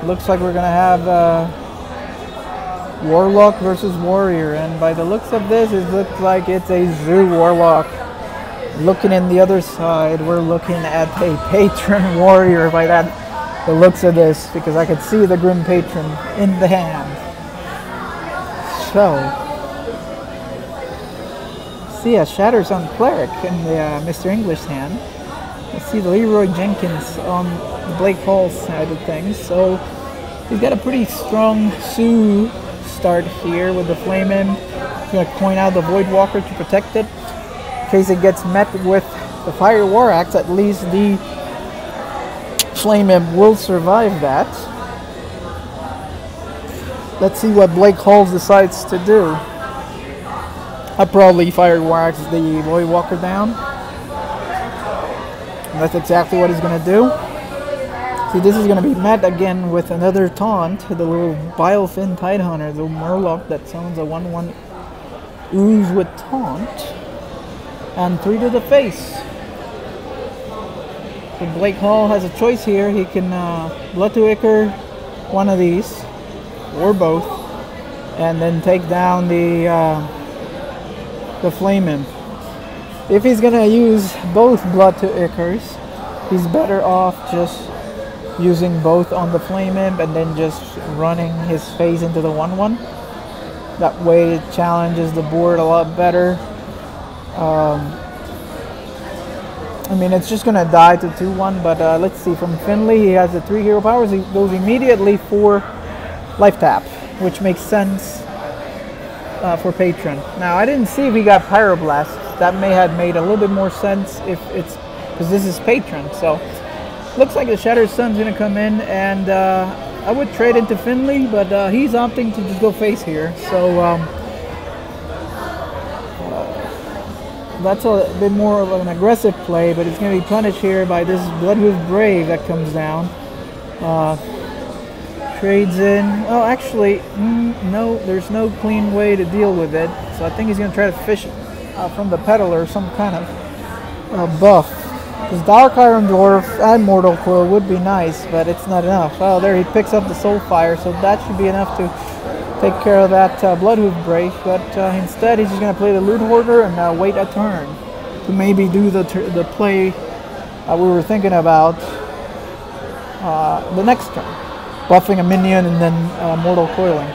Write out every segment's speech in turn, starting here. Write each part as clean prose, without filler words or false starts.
Looks like we're gonna have Warlock versus Warrior, and by the looks of this, it looks like it's a Zoo Warlock. Looking in the other side, we're looking at a Patron Warrior by the looks of this, because I could see the Grim Patron in the hand. So, see a Shattersong Cleric in the Mr. English hand. I see the Leroy Jenkins on the Blake Hall side of things. So he's got a pretty strong Sue start here with the Flame In. He's going to point out the Void Walker to protect it. In case it gets met with the Fire War Axe, at least the Flame Imp will survive that. Let's see what Blake Hall decides to do. I'll probably Fire War Axe the Void Walker down. And that's exactly what he's going to do. See, this is going to be met again with another taunt. The little Bilefin Tidehunter, the Murloc that summons a 1/1 ooze with taunt. And 3 to the face. So Blake Hall has a choice here. He can Blood to Ichor one of these, or both, and then take down the Flame Imp. If he's gonna use both Blood to Ichors, he's better off just using both on the Flame Imp and then just running his face into the 1/1. That way it challenges the board a lot better. I mean, it's just gonna die to 2/1, but let's see. From Finley, he has the 3 hero powers. He goes immediately for Life Tap, which makes sense for Patron. Now, I didn't see if he got Pyroblast. That may have made a little bit more sense if it's because this is Patron. So, looks like the Shattered Sun's gonna come in, and I would trade into Finley, but he's opting to just go face here. So. That's a bit more of an aggressive play, but it's going to be punished here by this Bloodhoof Brave that comes down. Trades in. Oh, actually, no, there's no clean way to deal with it. So I think he's going to try to fish from the Peddler some kind of buff. Because Dark Iron Dwarf and Mortal Coil would be nice, but it's not enough. Oh, there he picks up the Soulfire, so that should be enough to take care of that Bloodhoof Brave, but instead he's just going to play the Loot Hoarder and wait a turn to maybe do the play we were thinking about the next turn, buffing a minion and then Mortal Coiling.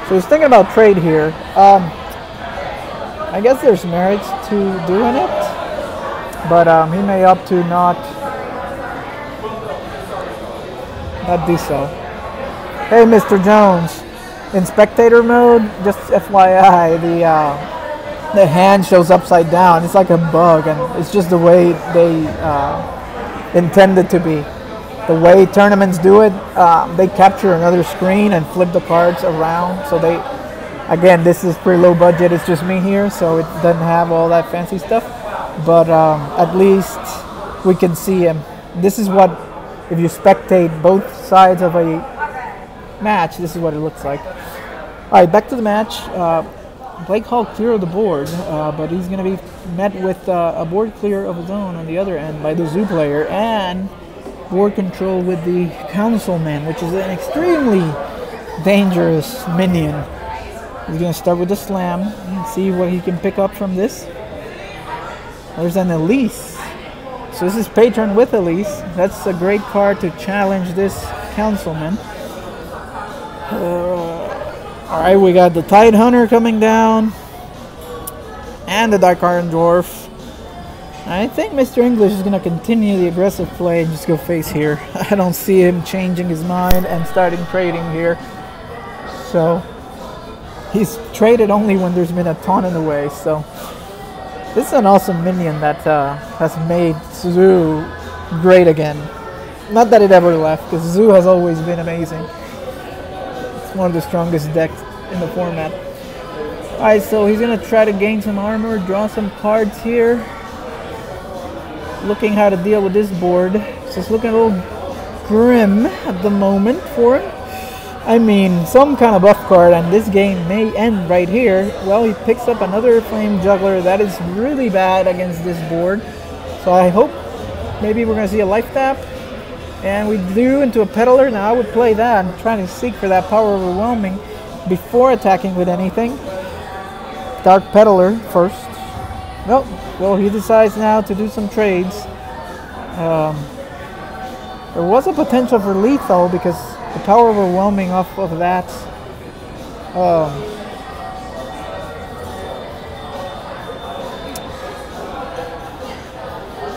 So he's thinking about trade here. I guess there's merits to doing it, but he may opt to not do so. Hey, Mr. Jones. In spectator mode, just FYI, the hand shows upside down. It's like a bug, and it's just the way they intend it to be. The way tournaments do it, they capture another screen and flip the cards around. So they, again, this is pretty low budget. It's just me here, so it doesn't have all that fancy stuff. But at least we can see him. This is what, if you spectate both sides of a match, this is what it looks like. Alright, back to the match. Blake Hall cleared the board, but he's going to be met with a board clear of his own on the other end by the Zoo player, and board control with the Councilman, which is an extremely dangerous minion. He's going to start with the Slam and see what he can pick up from this. There's an Elise. So this is Patron with Elise. That's a great card to challenge this Councilman. Alright, we got the Tidehunter coming down and the Dark Iron Dwarf. I think Mr. English is going to continue the aggressive play and just go face here. I don't see him changing his mind and starting trading here. So he's traded only when there's been a taunt in the way. So this is an awesome minion that has made Zoo great again. Not that it ever left, because Zoo has always been amazing. One of the strongest decks in the format. Alright, so he's going to try to gain some armor, draw some cards here. Looking how to deal with this board. So it's looking a little grim at the moment for him. I mean, some kind of buff card, and this game may end right here. Well, he picks up another Flame Juggler. That is really bad against this board. So I hope maybe we're going to see a Life Tap. And we drew into a peddler. Now I would play that. I'm trying to seek for that power overwhelming before attacking with anything. Dark peddler first. Nope. Well, he decides now to do some trades. There was a potential for lethal because the power overwhelming off of that.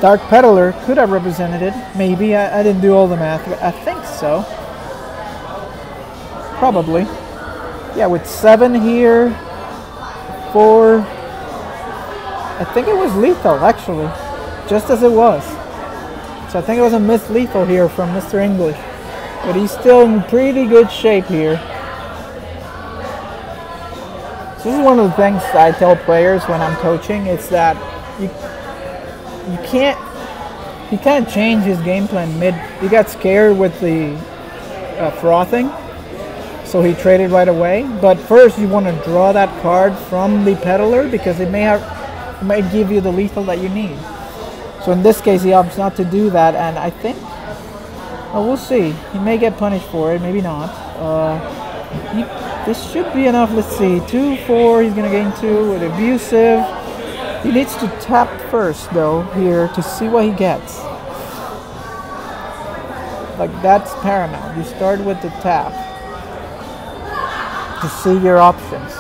Dark Peddler could have represented it. Maybe. I didn't do all the math, but I think so. Probably. Yeah, with 7 here. 4. I think it was lethal, actually. Just as it was. So I think it was a miss lethal here from Mr. English. But he's still in pretty good shape here. So this is one of the things I tell players when I'm coaching. It's that he can't change his game plan mid. He got scared with the frothing, so he traded right away. But first, you want to draw that card from the peddler because it may give you the lethal that you need. So in this case, he opts not to do that, and I think, well, we'll see. He may get punished for it, maybe not. This should be enough. Let's see, 2, 4. He's gonna gain 2 with abusive. He needs to tap first, though, here to see what he gets. Like, that's paramount. You start with the tap to see your options.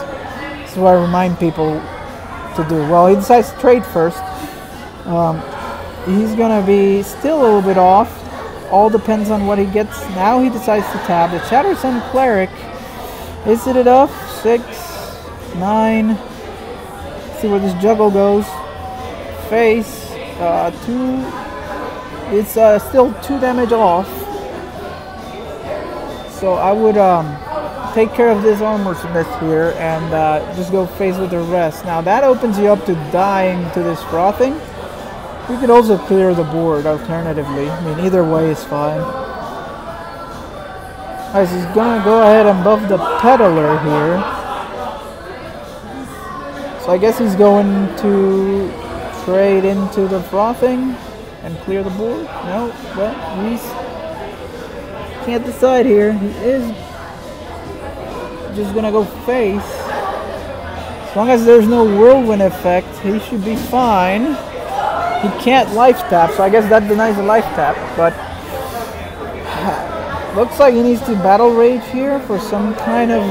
This is what I remind people to do. Well, he decides to trade first. He's going to be still a little bit off. All depends on what he gets. Now he decides to tap. The Shattered Sun Cleric. Is it enough? 6, 9... See where this juggle goes. Face 2. It's still 2 damage off. So I would take care of this armor smith here and just go face with the rest. Now that opens you up to dying to this frothing. You could also clear the board alternatively. I mean, either way is fine. Alright, so he's gonna go ahead and buff the peddler here. So I guess he's going to trade into the frothing and clear the board. No, well, he's can't decide here. He is just gonna go face. As long as there's no whirlwind effect, he should be fine. He can't life tap, so I guess that denies the life tap. But looks like he needs to battle rage here for some kind of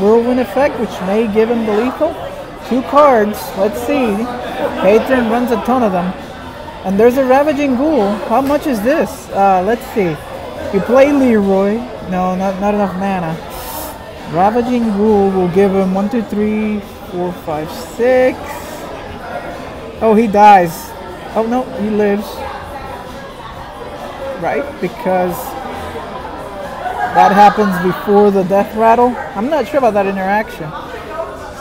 whirlwind effect, which may give him the lethal. 2 cards. Let's see. Patron runs a ton of them. And there's a Ravaging Ghoul. How much is this? Let's see. You play Leroy. No, not enough mana. Ravaging Ghoul will give him 1, 2, 3, 4, 5, 6. Oh, he dies. Oh, no, he lives. Right? Because that happens before the death rattle. I'm not sure about that interaction.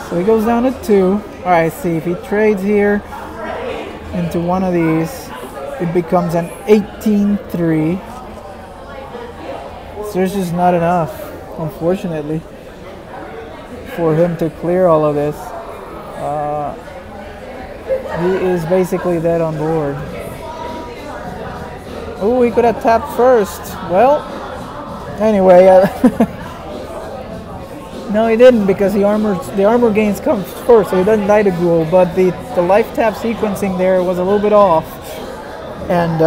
So he goes down to 2. Alright, see, if he trades here into one of these, it becomes an 18-3. So there's just not enough, unfortunately, for him to clear all of this. He is basically dead on board. Oh, he could have tapped first. Well, anyway, no, he didn't because the armor gains comes first, so he doesn't die to Ghoul. But the life tap sequencing there was a little bit off, and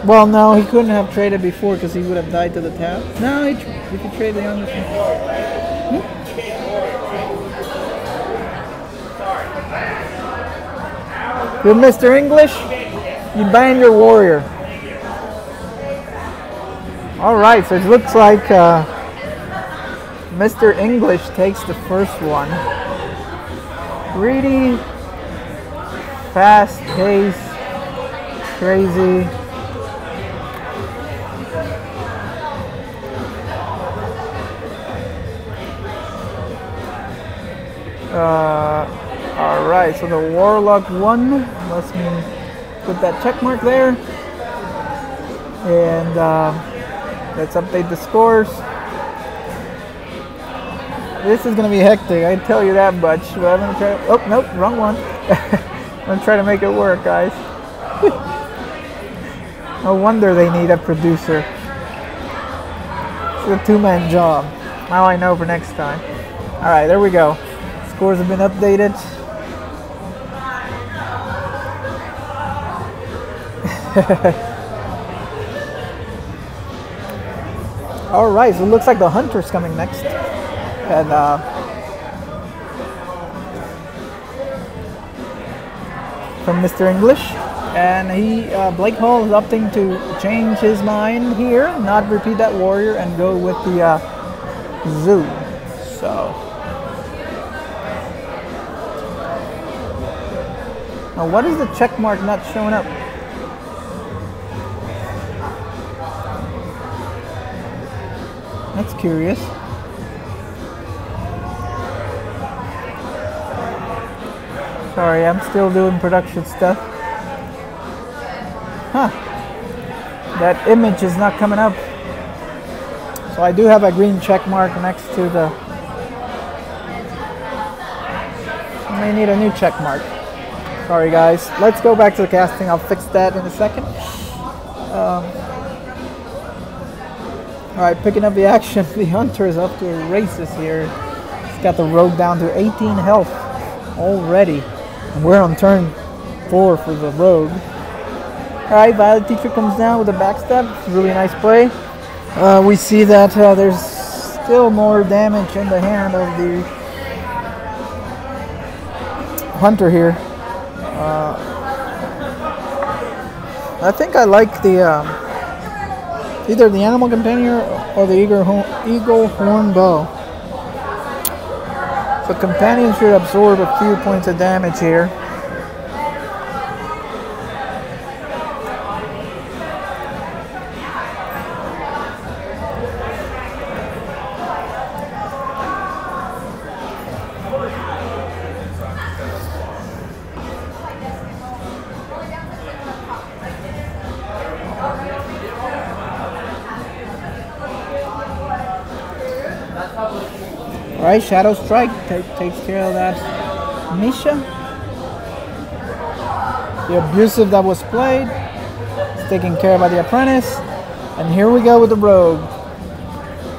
well, no, he couldn't have traded before because he would have died to the tap. No, he could trade the armor. With Mr. English, you ban your warrior. Alright, so it looks like Mr. English takes the first one. Greedy, fast pace, crazy. Alright, so the Warlock won. Let's put that check mark there. And let's update the scores. This is going to be hectic, I tell you that much. Oh, nope, wrong one. I'm trying to make it work, guys. No wonder they need a producer. It's a two-man job. Now I know for next time. Alright, there we go. Scores have been updated. Alright, so it looks like the Hunter's coming next. And from Mr. English. And Blake Hall is opting to change his mind here, not repeat that warrior, and go with the zoo. So now, what is the check mark not showing up? That's curious. Sorry, I'm still doing production stuff. Huh. That image is not coming up. So I do have a green check mark next to the... I may need a new check mark. Sorry guys. Let's go back to the casting. I'll fix that in a second. Alright, picking up the action. The Hunter is up to the races here. He's got the rogue down to 18 health already. And we're on turn 4 for the rogue. Alright, Violet Teacher comes down with a backstab. It's a really nice play. We see that there's still more damage in the hand of the Hunter here. I think I like the either the Animal Companion or the Eagle Horn Bow. So Companion should absorb a few points of damage here. Alright, Shadow Strike takes care of that Misha. The abusive that was played is taken care of by the Apprentice. And here we go with the Rogue.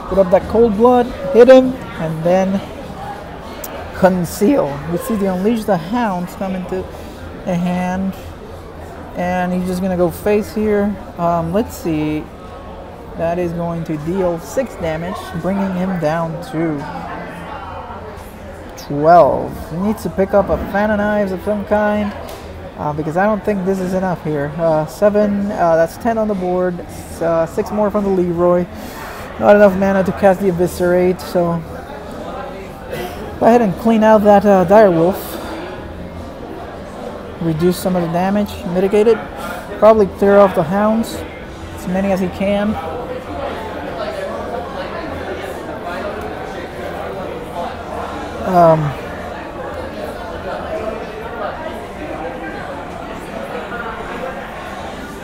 Put up that Cold Blood, hit him, and then Conceal. We see the Unleash the Hounds come into the hand. And he's just going to go face here. Let's see. That is going to deal 6 damage, bringing him down to 12. He needs to pick up a Fan of Knives of some kind, because I don't think this is enough here. 7, that's 10 on the board, 6 more from the Leroy. Not enough mana to cast the Eviscerate, so go ahead and clean out that Direwolf. Reduce some of the damage, mitigate it. Probably clear off the Hounds, as many as he can.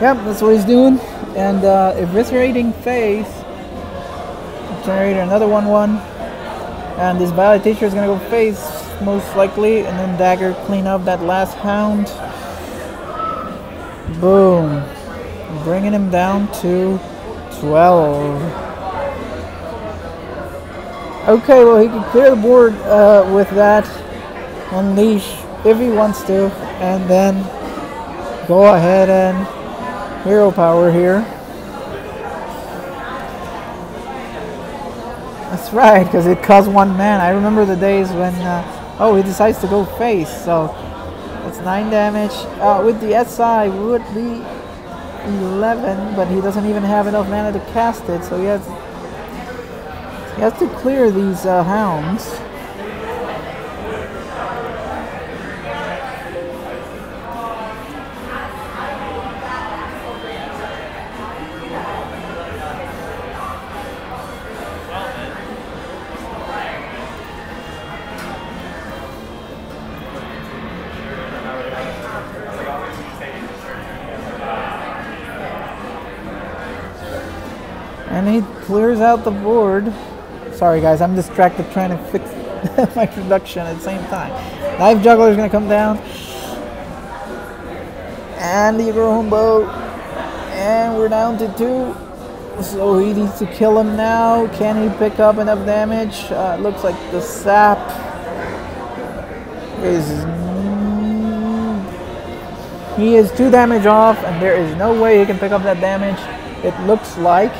Yep, that's what he's doing. And Eviscerating Face, generate another 1/1. And this Violet Teacher is going to go face, most likely. And then Dagger, clean up that last Hound. Boom. Bringing him down to 12. Okay, well, he can clear the board with that Unleash if he wants to, and then go ahead and Hero Power here. That's right, because it costs 1 mana. I remember the days when, oh, he decides to go face, so that's 9 damage. With the SI would be 11, but he doesn't even have enough mana to cast it, so he has to clear these Hounds. And he clears out the board. Sorry guys, I'm distracted trying to fix my production at the same time. Knife Juggler is going to come down. And the home bow. And we're down to 2. So he needs to kill him now. Can he pick up enough damage? Looks like the sap is... He is 2 damage off, and there is no way he can pick up that damage. It looks like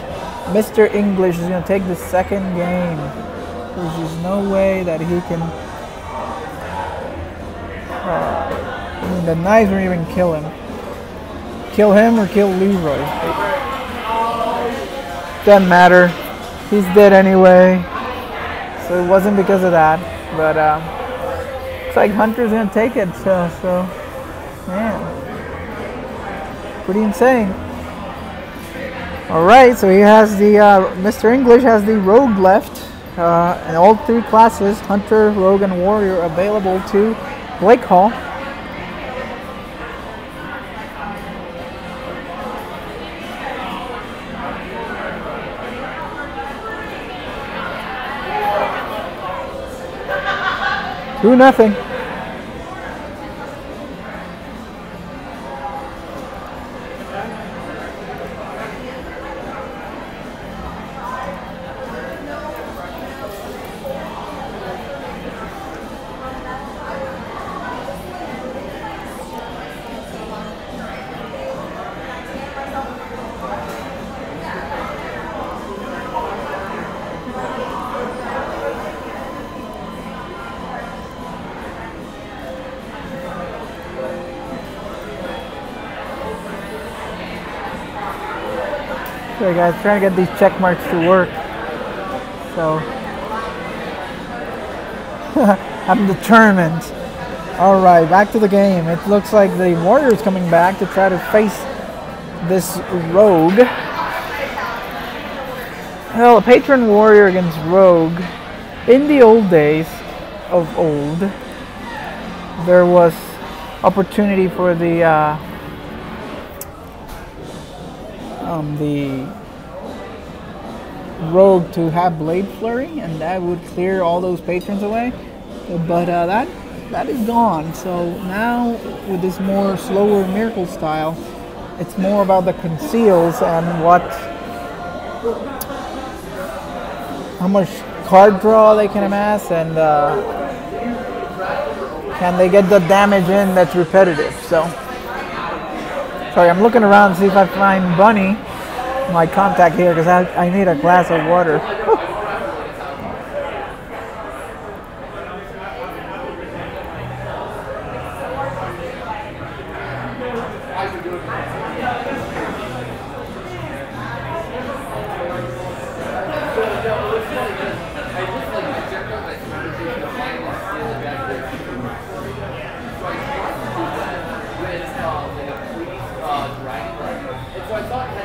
Mr. English is going to take the second game. There's just no way that he can... the knives won't even kill him. Kill him or kill Leroy. Doesn't matter. He's dead anyway. So it wasn't because of that. But looks like Hunter's gonna take it. So man, pretty insane. All right. So he has the Mr. English has the Rogue left, and all 3 classes, Hunter, Rogue, and Warrior, available to Blake Hall. Do nothing. Okay guys, trying to get these check marks to work. So I'm determined. Alright, back to the game. It looks like the Warrior's coming back to try to face this Rogue. Well, a Patron Warrior against Rogue. In the old days of old, there was opportunity for the Rogue to have Blade Flurry, and that would clear all those patrons away. But that is gone. So now with this more slower Miracle style, it's more about the conceals and how much card draw they can amass, and can they get the damage in that's repetitive. So sorry, I'm looking around to see if I find Bunny, my contact here, because I need a glass of water.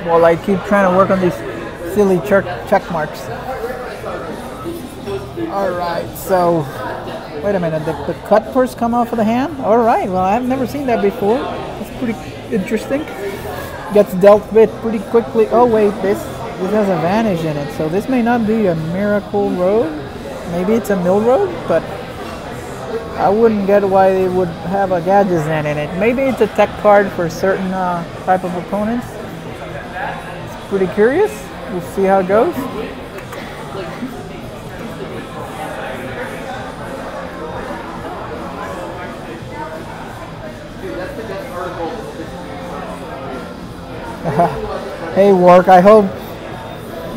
While I keep trying to work on these silly check marks. Alright, so wait a minute, the cut first come off of the hand? Alright, well I've never seen that before. That's pretty interesting. Gets dealt with pretty quickly. Oh wait, this has a vanish in it, so this may not be a Miracle Rogue. Maybe it's a Mill Rogue, but I wouldn't get why they would have a Gadgetzan in it. Maybe it's a tech card for certain type of opponents. Pretty curious. We'll see how it goes. Hey Wark, I hope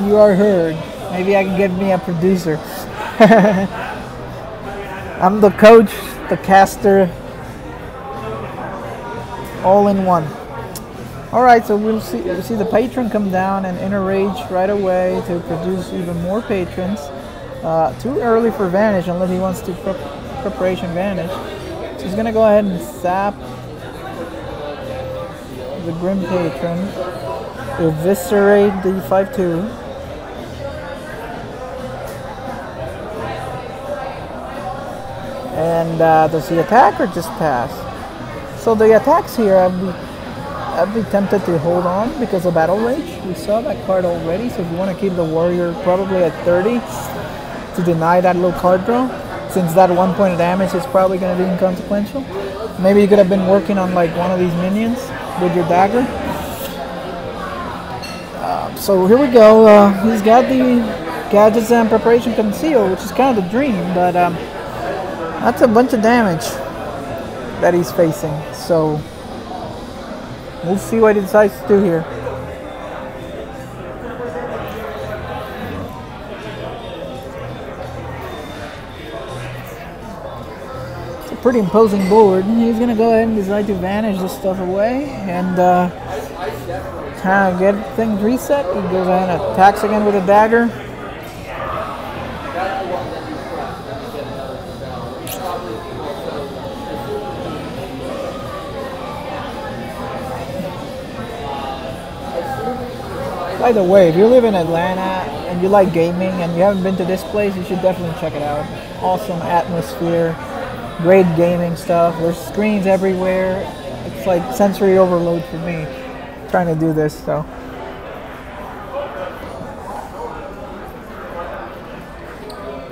you are heard. Maybe I can get me a producer. I'm the coach, the caster, all in one. Alright, so we'll see the patron come down and enrage right away to produce even more patrons. Too early for Vanish unless he wants to preparation Vanish. So he's going to go ahead and sap the Grim Patron, eviscerate the 5/2. And does he attack or just pass? So the attacks here, I'd be tempted to hold on because of Battle Rage. We saw that card already, so if you want to keep the Warrior probably at 30 to deny that little card draw, since that 1 point of damage is probably going to be inconsequential. Maybe you could have been working on like one of these minions with your dagger. So here we go. He's got the gadgets and preparation conceal, which is kind of the dream, but that's a bunch of damage that he's facing. So we'll see what he decides to do here. It's a pretty imposing board. He's gonna go ahead and decide to vanish this stuff away and kind of get things reset. He goes ahead and attacks again with a dagger. By the way, if you live in Atlanta and you like gaming and you haven't been to this place, you should definitely check it out. Awesome atmosphere, great gaming stuff. There's screens everywhere. It's like sensory overload for me trying to do this. So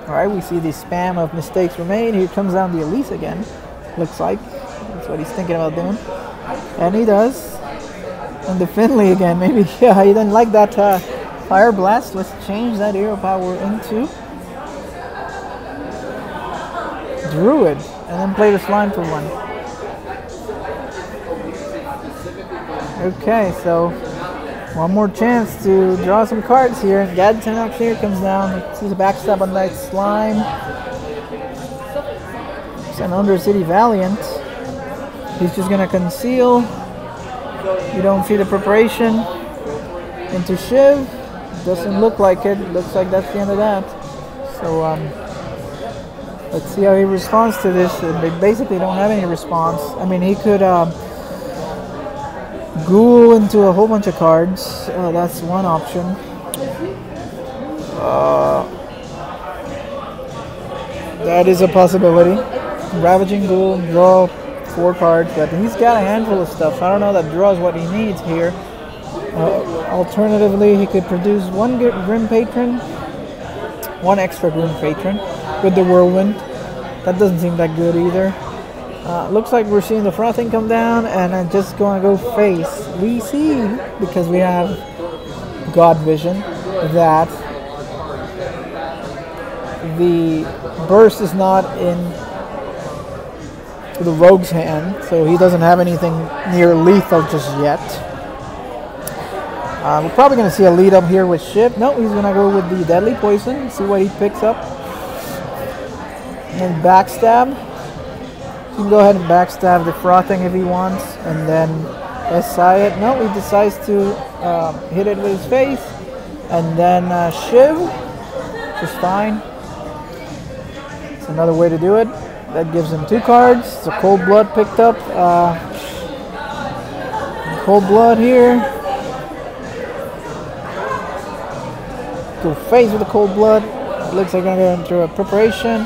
alright, we see the spam of mistakes were made. Here comes down the Elise again. Looks like that's what he's thinking about doing. And he does. And the Finley again, maybe, yeah, he didn't like that Fire Blast. Let's change that Aero Power into Druid, and then play the Slime for one. Okay, so one more chance to draw some cards here. Gadgetenax here comes down. Sees a backstab on that Slime. It's an Undercity Valiant. He's just gonna conceal. You don't see the preparation into Shiv. Doesn't look like it. Looks like that's the end of that. So let's see how he responds to this. They basically don't have any response. I mean, he could ghoul into a whole bunch of cards. That's one option. That is a possibility. Ravaging Ghoul, draw 4 cards, but he's got a handful of stuff. I don't know that draws what he needs here. Alternatively, he could produce one Grim Patron, one extra Grim Patron with the Whirlwind. That doesn't seem that good either. Looks like we're seeing the Frothing come down, and I'm just going to go face. We see, because we have God Vision, that the burst is not in the Rogue's hand, so he doesn't have anything near lethal just yet. We're probably going to see a lead up here with Shiv. No, he's going to go with the Deadly Poison, see what he picks up. And backstab. He can go ahead and backstab the Frothing if he wants, and then SI it. No, he decides to hit it with his face, and then Shiv, which is fine. It's another way to do it. That gives him 2 cards. It's a Cold Blood picked up. Cold Blood here. Go face with the Cold Blood. Looks like I'm going to go into a preparation.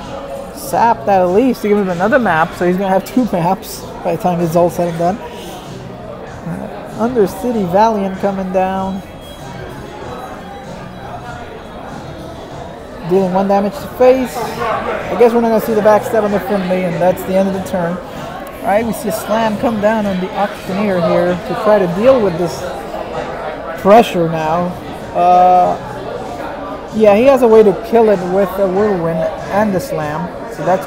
Sap that at least to give him another map. So he's going to have 2 maps by the time it's all said and done. Undercity Valiant coming down. Dealing 1 damage to face. I guess we're not going to see the backstab on the Finley, and that's the end of the turn. Alright, we see a Slam come down on the Auctioneer here to try to deal with this pressure now. Yeah, he has a way to kill it with the Whirlwind and the Slam. So that's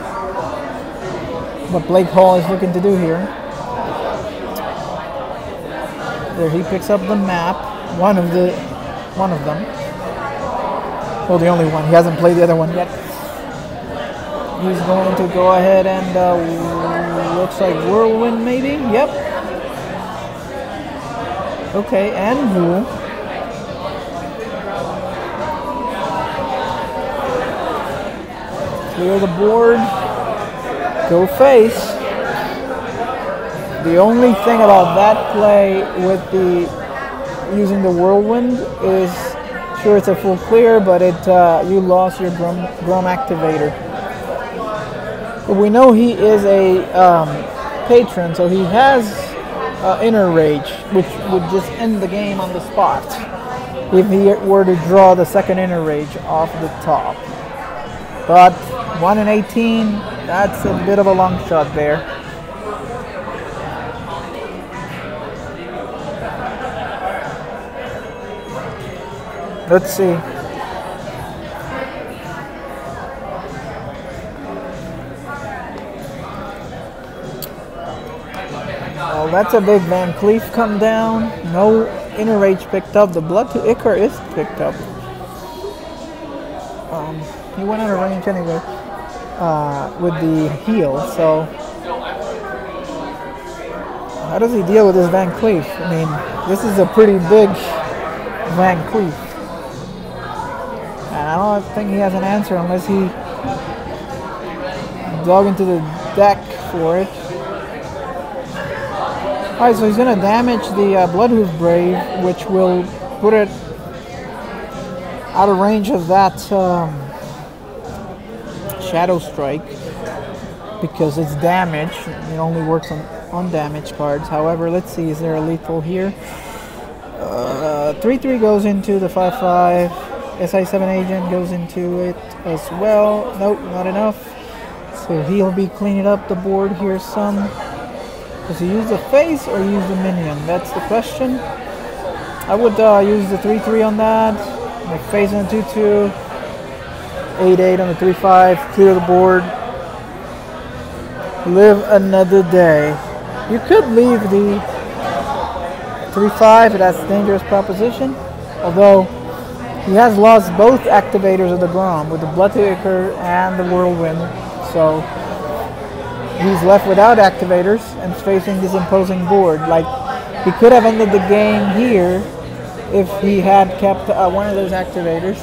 what Blake Hall is looking to do here. There he picks up the map. One of them. Well, the only one. He hasn't played the other one yet. He's going to go ahead and looks like Whirlwind maybe. Yep. Okay, and Ghoul. Clear the board. Go face. The only thing about that play with the using the Whirlwind is, sure, it's a full clear, but you lost your Grum activator. But we know he is a patron, so he has Inner Rage, which would just end the game on the spot if he were to draw the second Inner Rage off the top. But 1 in 18, that's a bit of a long shot there. Let's see. Well, that's a big Van Cleef come down. No inner rage picked up. The blood to Icar is picked up. He went out of range anyway with the heel. So how does he deal with this Van Cleef? I mean, this is a pretty big Van Cleef. And I don't think he has an answer unless he dug into the deck for it. Alright, so he's going to damage the Bloodhoof Brave, which will put it out of range of that Shadow Strike because it's damaged. It only works on undamaged cards. However, let's see, is there a lethal here? 3/3 goes into the 5/5. SI7 agent goes into it as well. Nope, not enough. So he'll be cleaning up the board here some. Does he use the face or use the minion? That's the question. I would use the 3/3 on that. The face on the 2/2. 8/8 on the 3/5. Clear the board. Live another day. You could leave the 3/5. That's a dangerous proposition. Although he has lost both activators of the Grom with the Blood to Icar and the Whirlwind. So he's left without activators and facing this imposing board. Like, he could have ended the game here if he had kept one of those activators.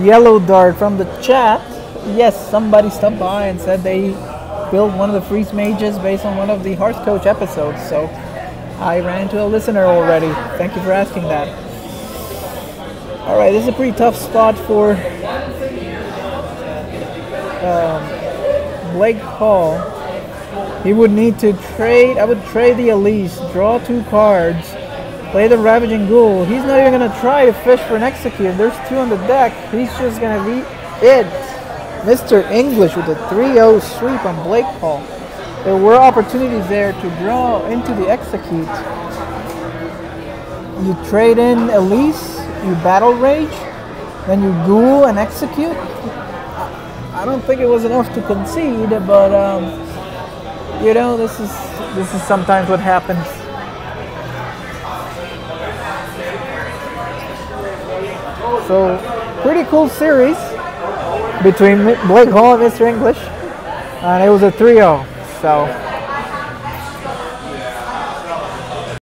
Yellow Dart from the chat. Yes, somebody stopped by and said they built one of the Freeze Mages based on one of the Hearth Coach episodes. So I ran into a listener already. Thank you for asking that. Alright, this is a pretty tough spot for Blake Hall. He would need to trade. I would trade the Elise, draw 2 cards, play the Ravaging Ghoul. He's not even going to try to fish for an Execute. There's 2 on the deck. He's just going to be it. Mr. English with a 3-0 sweep on Blake Hall. There were opportunities there to draw into the Execute. You trade in Elise, you Battle Rage, then you Ghoul and Execute. I don't think it was enough to concede, but you know, this is sometimes what happens. So, pretty cool series between Blake Hall and Mr. English, and it was a 3-0. So.